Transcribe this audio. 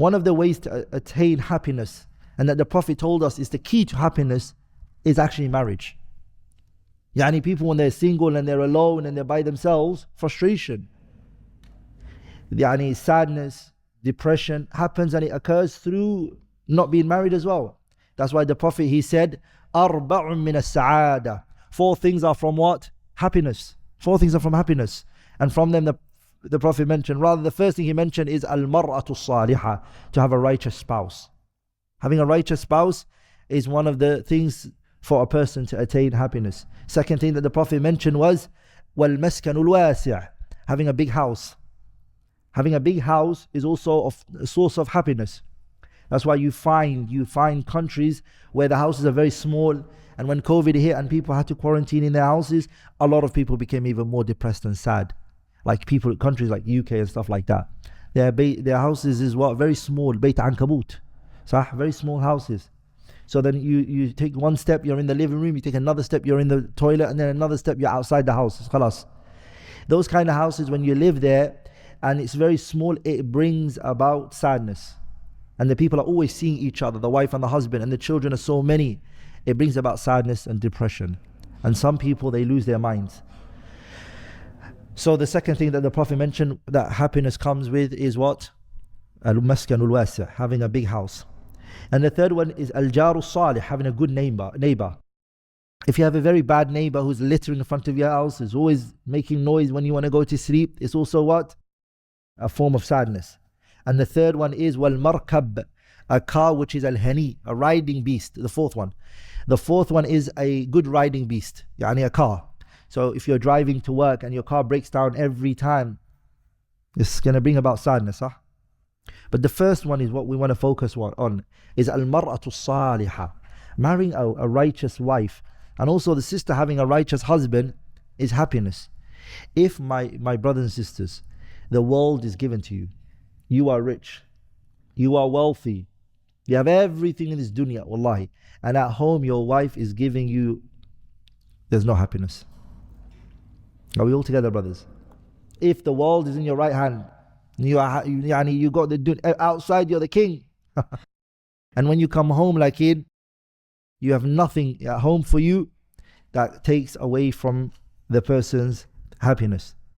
One of the ways to attain happiness, and that the Prophet told us is the key to happiness, is actually marriage. Yani people when they're single and they're alone and they're by themselves, frustration, yani sadness, depression happens, and it occurs through not being married as well. That's why the Prophet, he said, أَرْبَعٌ مِّنَ السَّعَادَةِ. 4 things are from what? Happiness. 4 things are from happiness. And from them the Prophet mentioned, rather the first thing he mentioned is al-mar'atu salihah, to have a righteous spouse. Having a righteous spouse is one of the things for a person to attain happiness. Second thing that the Prophet mentioned was وَالْمَسْكَنُ الْوَاسِعِ, having a big house. Having a big house is also a source of happiness. That's why you find countries where the houses are very small, and when COVID hit and people had to quarantine in their houses, a lot of people became even more depressed and sad. Like countries like UK and stuff like that. Their houses is what? Very small, Bayt Ankabut. So very small houses. So then you take one step, you're in the living room, you take another step, you're in the toilet, and then another step, you're outside the house. Khalas. Those kind of houses, when you live there and it's very small, it brings about sadness. And the people are always seeing each other, the wife and the husband, and the children are so many. It brings about sadness and depression. And some people, they lose their minds. So the second thing that the Prophet mentioned that happiness comes with is what? Al-maskanul wasi', having a big house. And the third one is al-jaru salih, having a good neighbor. If you have a very bad neighbor who's littering in front of your house, is always making noise when you want to go to sleep, it's also what? A form of sadness. And the third one is wal-markab, a car which is al-hani, a riding beast, the fourth one. The fourth one is a good riding beast, yani a car. So if you're driving to work and your car breaks down every time, it's going to bring about sadness. Huh? But the first one is what we want to focus on, is al-mar'atu salihah, marrying a righteous wife. And also the sister having a righteous husband is happiness. If my brothers and sisters, the world is given to you, you are rich, you are wealthy, you have everything in this dunya, wallahi, and at home your wife is giving you, there's no happiness. Are we all together, brothers? If the world is in your right hand, you got the outside, you're the king. And when you come home like it, you have nothing at home for you, that takes away from the person's happiness.